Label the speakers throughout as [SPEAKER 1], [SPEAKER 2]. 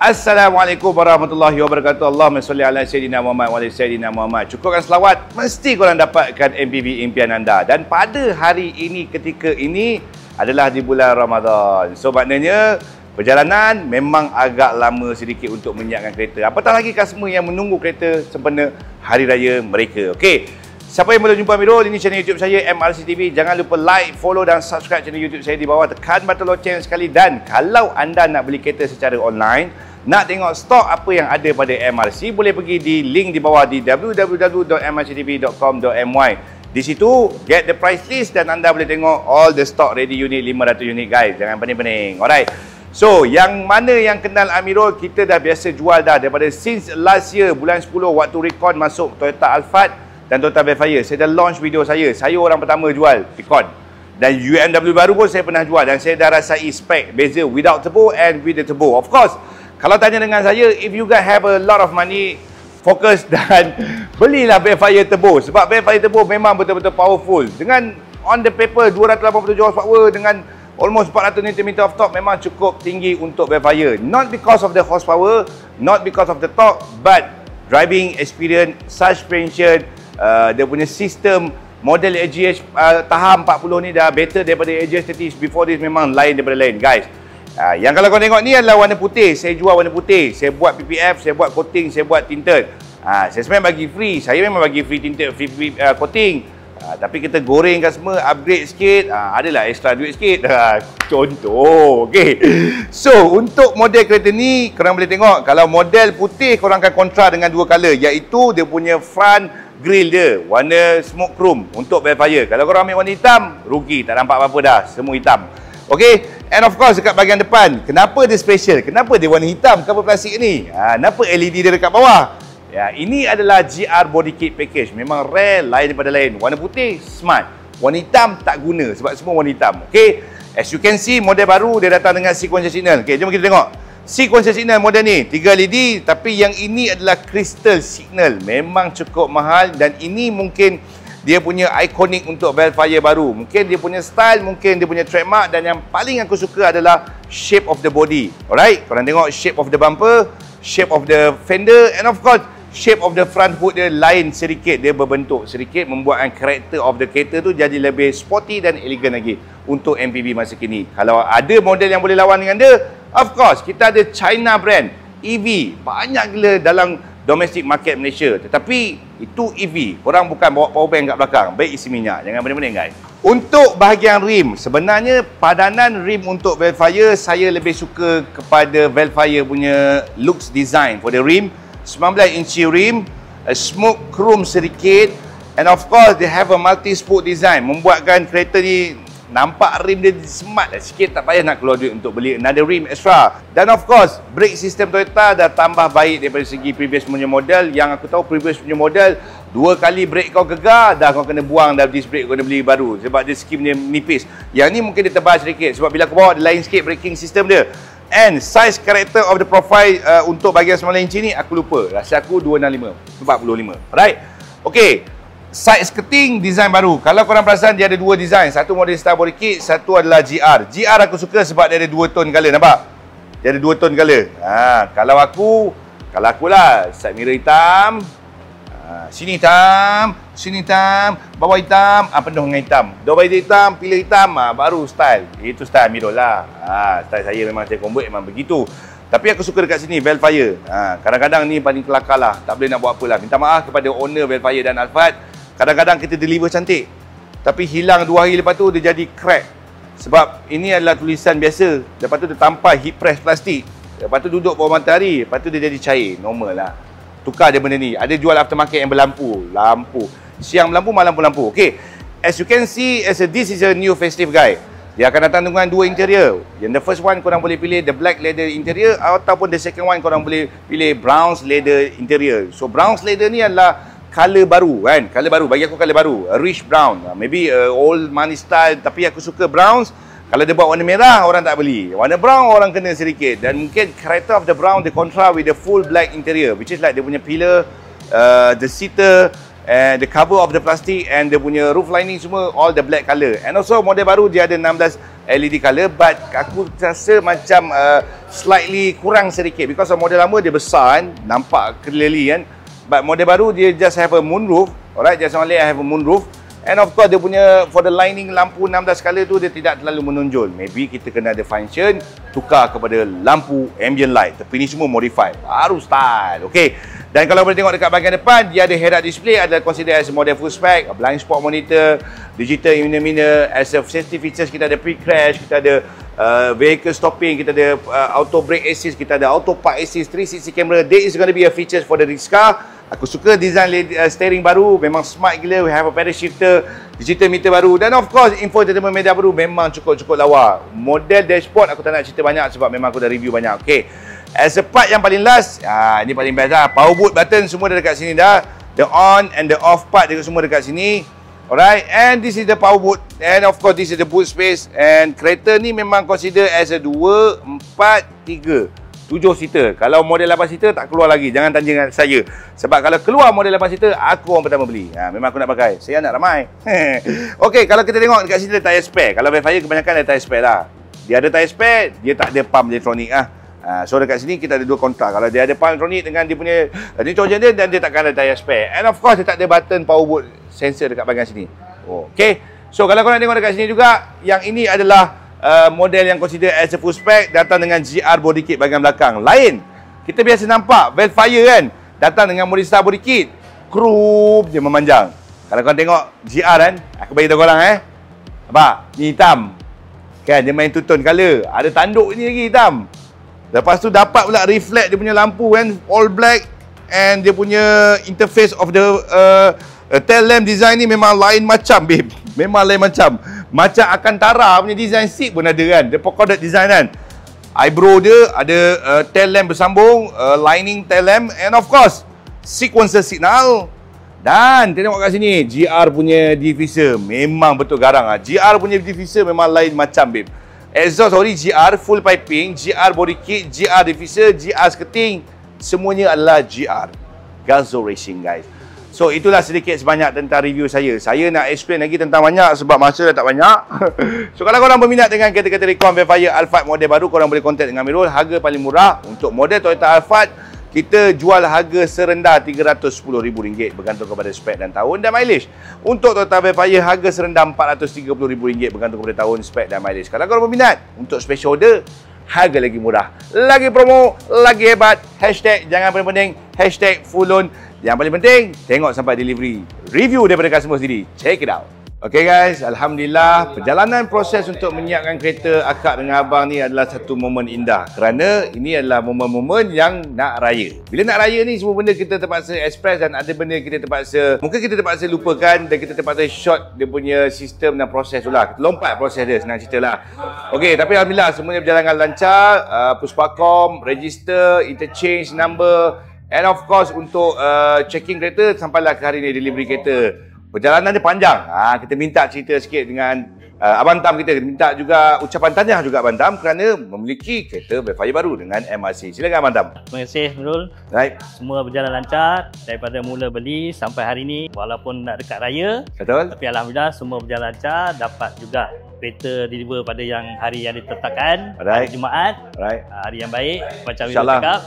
[SPEAKER 1] Assalamualaikum warahmatullahi wabarakatuh. Allahumma salli ala Sayyidina Muhammad wa ala Sayyidina Muhammad. Cukupkan selawat, mesti korang dapatkan MPV impian anda. Dan pada hari ini, ketika ini adalah di bulan Ramadan. So maknanya perjalanan memang agak lama sedikit untuk menyiapkan kereta. Apatah lagi customer yang menunggu kereta sempena hari raya mereka. Okey. Siapa yang belum jumpa Amirul, ini channel YouTube saya MRC TV. Jangan lupa like, follow dan subscribe channel YouTube saya di bawah. Tekan button loceng sekali. Dan kalau anda nak beli kereta secara online, nak tengok stok apa yang ada pada MRC, boleh pergi di link di bawah di www.mrctv.com.my. Di situ get the price list dan anda boleh tengok all the stock ready unit 500 unit guys. Jangan pening-pening. Alright. So, yang mana yang kenal Amirul, kita dah biasa jual dah daripada since last year bulan 10 waktu Recon masuk Toyota Alphard dan Toyota Velfire. Saya dah launch video saya. Saya orang pertama jual Recon. Dan UMW baru pun saya pernah jual dan saya dah rasai spek beza without turbo and with the turbo. Of course, kalau tanya dengan saya, if you guys have a lot of money, fokus dan belilah Velfire turbo. Sebab Velfire turbo memang betul-betul powerful. Dengan on the paper 287 horsepower dengan almost 400 Nm of torque memang cukup tinggi untuk Velfire. Not because of the horsepower, not because of the torque, but driving experience, suspension, dia punya sistem model AGS tahap 40 ni dah better daripada AGS 30 before this, memang lain daripada lain guys. Yang kalau kau tengok ni adalah warna putih. Saya jual warna putih. Saya buat PPF, saya buat coating, saya buat tinted. Saya sebenarnya bagi free. Saya memang bagi free tinted, free coating. Tapi kita goreng customer, upgrade sikit, adalah extra duit sikit. Contoh. Okay. So, untuk model kereta ni, korang boleh tengok. Kalau model putih, korang akan kontra dengan dua color. Iaitu dia punya front grill dia warna smoke chrome untuk Velfire. Kalau korang ambil warna hitam, rugi. Tak nampak apa-apa dah. Semua hitam. Okay. And of course, dekat bahagian depan, kenapa dia special? Kenapa dia warna hitam cover plastik ni? Kenapa LED dia dekat bawah? Ya, ini adalah GR Body Kit Package. Memang rare, lain daripada lain. Warna putih, smart. Warna hitam, tak guna sebab semua warna hitam. Okay. As you can see, model baru dia datang dengan sequential signal. Okay, jom kita tengok. Sequential signal model ni 3 LED, tapi yang ini adalah crystal signal. Memang cukup mahal dan ini mungkin dia punya ikonik untuk Velfire baru. Mungkin dia punya style, mungkin dia punya trademark, dan yang paling aku suka adalah shape of the body. Alright, korang tengok shape of the bumper, shape of the fender, and of course shape of the front hood dia lain sedikit. Dia berbentuk sedikit, membuatkan karakter of the kereta tu jadi lebih sporty dan elegan lagi untuk MPV masa kini. Kalau ada model yang boleh lawan dengan dia, of course, kita ada China brand EV. Banyak gila dalam domestic market Malaysia. Tetapi itu EV. Korang bukan bawa power bank kat belakang. Baik isi minyak. Jangan pening-pening guys. Untuk bahagian rim, sebenarnya padanan rim untuk Velfire, saya lebih suka kepada Velfire punya looks design for the rim. 19 inci rim, smoke chrome sedikit, and of course they have a multi-spoke design. Membuatkan kereta ni nampak rim dia smart lah sikit, tak payah nak keluar duit untuk beli another rim extra. Dan of course, brake system Toyota dah tambah baik daripada segi previous punya model. Yang aku tahu previous punya model, 2 kali brake kau gegar, dah kau kena buang dah disc brake, kau kena beli baru. Sebab dia skim dia nipis. Yang ni mungkin dia tebal sedikit, sebab bila aku bawa dia lain sikit braking system dia. And size character of the profile untuk bahagian 19 inci ni, aku lupa. Rasa aku 265, 45. Alright. Okay. Side skirting design baru. Kalau korang perasan, dia ada 2 design. Satu model Star Body Kit, satu adalah GR. GR aku suka sebab dia ada 2 tone color, nampak? Dia ada 2 tone color. Kalau akulah side mirror hitam, sini hitam, bawah hitam, penuh dengan hitam. Double hitam, pilih hitam, baru style. Itu style Amirul lah. Style saya memang saya convert memang begitu. Tapi aku suka dekat sini Velfire. Kadang-kadang ni paling kelakar lah. Tak boleh nak buat apa lah. Minta maaf kepada owner Velfire dan Alphard. Kadang-kadang kita deliver cantik, tapi hilang 2 hari lepas tu dia jadi crack. Sebab ini adalah tulisan biasa. Lepas tu dia tampal heat press plastik. Lepas tu duduk bawah matahari. Lepas tu dia jadi cair. Normal lah. Tukar dia benda ni. Ada jual aftermarket yang berlampu. Lampu. Siang berlampu, malam pun lampu. Okay. As you can see, this is a new festive guide. Dia akan datang dengan 2 interior. Yang the first one korang boleh pilih the black leather interior, ataupun the second one korang boleh pilih brown leather interior. So brown leather ni adalah color baru kan. Color baru. Bagi aku color baru. A rich brown. Maybe old money style. Tapi aku suka browns. Kalau dia buat warna merah, orang tak beli. Warna brown, orang kena sedikit. Dan mungkin character of the brown, dia contra with the full black interior. Which is like dia punya pillar, the seater, and the cover of the plastic, and dia punya roof lining semua, all the black color. And also model baru, dia ada 16 LED color, but aku rasa macam slightly kurang sedikit because model lama dia besar kan, nampak clearly kan, but model baru dia just have a moonroof. Alright, just only have a moonroof. And of course dia punya for the lining lampu 16 color tu dia tidak terlalu menonjol. Maybe kita kena ada function tukar kepada lampu ambient light. Tapi ni semua modify, baru style. Okay. Dan kalau boleh tengok dekat bahagian depan, dia ada head-up display, adalah consider as model full spec, blind spot monitor, digital illuminator, as a safety features kita ada pre-crash, kita ada vehicle stopping, kita ada auto brake assist, kita ada auto park assist, 360 camera. That is going to be a features for the next car. Aku suka design steering baru, memang smart gila. We have a pedal shifter, digital meter baru, dan of course infotainment media baru memang cukup-cukup lawa. Model dashboard aku tak nak cerita banyak sebab memang aku dah review banyak. Okay, as a part yang paling last, ini paling best lah. Power boot button semua dah dekat sini dah. The on and the off part juga semua dekat sini. Alright, and this is the power boot, and of course this is the boot space. And kereta ni memang consider as a 2, 4, 3 7 seater. Kalau model 8 seater tak keluar lagi. Jangan tanya dengan saya. Sebab kalau keluar model 8 seater, aku orang pertama beli. Memang aku nak pakai. Saya nak ramai. Okey, kalau kita tengok dekat sini ada tyre spare. Kalau Velfire kebanyakan ada tyre spare lah. Dia ada tyre spare, dia tak ada pump elektronik lah. So dekat sini kita ada dua kontra. Kalau dia ada pump elektronik dengan dia punya nitrogen dia, dan dia takkan ada tyre spare. And of course dia tak ada button power boot sensor dekat bahagian sini. Okey. So kalau korang tengok dekat sini juga, yang ini adalah model yang consider as a full spec, datang dengan GR body kit bahagian belakang. Lain, kita biasa nampak Velfire kan, datang dengan Morningstar body kit, krup dia memanjang. Kalau korang tengok GR kan, aku bagi tahu korang nampak, ni hitam kan, dia main two-tone colour, ada tanduk ni lagi hitam. Lepas tu dapat pula reflect dia punya lampu kan, all black, and dia punya interface of the tail lamp design ni memang lain macam babe, memang lain macam. Macam Alcantara punya design seat pun ada kan. Dia polka dot design kan. Eyebrow dia ada tail lamp bersambung, lining tail lamp, and of course sequencer signal. Dan tengok kat sini, GR punya diffuser memang betul garang ah. GR punya diffuser memang lain macam babe. Exhaust ori GR full piping, GR body kit, GR diffuser, GR skirting, semuanya adalah GR. Gazoo Racing guys. So itulah sedikit sebanyak tentang review saya. Saya nak explain lagi tentang banyak sebab masa dah tak banyak. So kalau korang berminat dengan kereta-kereta Recon Velfire Alphard model baru, korang boleh contact dengan Amirul. Harga paling murah untuk model Toyota Alphard, kita jual harga serendah RM310,000 bergantung kepada spek dan tahun dan mileage. Untuk Toyota Velfire harga serendah RM430,000 bergantung kepada tahun, spek dan mileage. Kalau korang berminat untuk special order, harga lagi murah, lagi promo, lagi hebat. Hashtag jangan penting-penting, hashtag full loan. Yang paling penting, tengok sampai delivery. Review daripada customer sendiri. Check it out. Okay guys, Alhamdulillah, perjalanan proses untuk menyiapkan kereta akak dengan abang ni adalah satu momen indah. Kerana ini adalah momen-momen yang nak raya. Bila nak raya ni, semua benda kita terpaksa express, dan ada benda kita terpaksa, mungkin kita terpaksa lupakan, dan kita terpaksa short dia punya sistem dan proses tu lah. Kita lompat proses dia, senang cerita lah. Okay, tapi Alhamdulillah semuanya berjalan dengan lancar. Puspakom, register, interchange number, and of course untuk checking kereta sampailah ke hari ni delivery kereta. Perjalanan dia panjang. Kita minta cerita sikit dengan Abang Tam kita. Minta juga ucapan tahniah juga Abang Tam kerana memiliki kereta Velfire baru dengan MRC. Silakan Abang Tam.
[SPEAKER 2] Terima kasih Nurul.
[SPEAKER 1] Right.
[SPEAKER 2] Semua berjalan lancar daripada mula beli sampai hari ini, walaupun nak dekat raya.
[SPEAKER 1] Betul.
[SPEAKER 2] Tapi Alhamdulillah semua berjalan lancar. Dapat juga kereta deliver pada yang hari yang ditetapkan, hari Jumaat, hari yang baik macam Amirul cakap.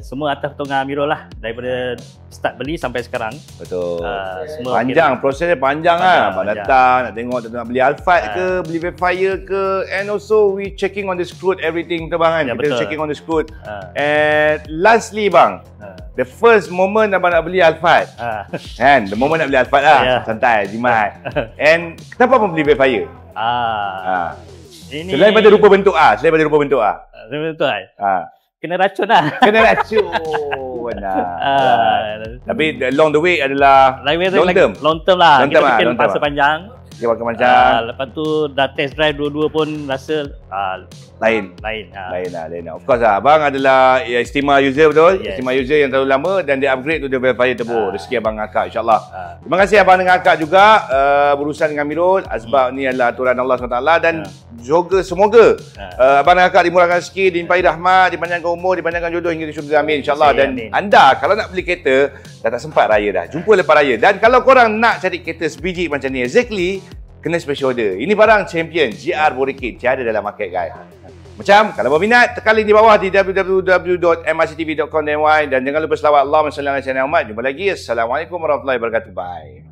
[SPEAKER 2] Semua atas pertolongan Amirul lah, daripada start beli sampai sekarang.
[SPEAKER 1] Betul.
[SPEAKER 2] Semua
[SPEAKER 1] panjang, prosesnya panjang lah. Abang datang nak tengok nak beli Alphard ke, beli Velfire ke, and also we checking on the screw everything tu bang kan. Kita betul. Checking on the screw. And lastly bang, the first moment abang nak beli Alphard, kan? The moment nak beli Alphard lah, santai, jimat. And kenapa abang beli Velfire?
[SPEAKER 2] Ini
[SPEAKER 1] selain pada rupa bentuk selain pada rupa bentuk
[SPEAKER 2] kena racun lah.
[SPEAKER 1] Kena racun. Tapi along the way adalah long term.
[SPEAKER 2] Long term lah. Kita bikin masa panjang. Lepas tu dah test drive dua-dua pun rasa lain lah.
[SPEAKER 1] Of course lah, abang adalah istimewa user, betul? Istimewa user yang terlalu lama, dan dia upgrade tu dia Velfire Turbo. Rezeki abang dengan akak, insyaAllah. Terima kasih abang dengan akak juga berurusan dengan Amirul. Sebab ni adalah aturan Allah SWT, dan semoga abang dan akak dimurahkan rezeki, dilimpahi rahmat, dipanjangkan umur, dipanjangkan jodoh hingga di syurga, amin, insyaAllah. Dan anda kalau nak beli kereta, dah tak sempat raya dah, jumpa lepas raya. Dan kalau korang nak cari kereta sebiji macam ni, exactly kena special order. Ini barang champion GR Borikit, tiada dalam market guys. Macam kalau berminat, tekan link di bawah di www.mrctv.com.my dan jangan lupa selawat Allahumma salli ala sayyidina Muhammad. Jumpa lagi. Assalamualaikum warahmatullahi wabarakatuh. Bye.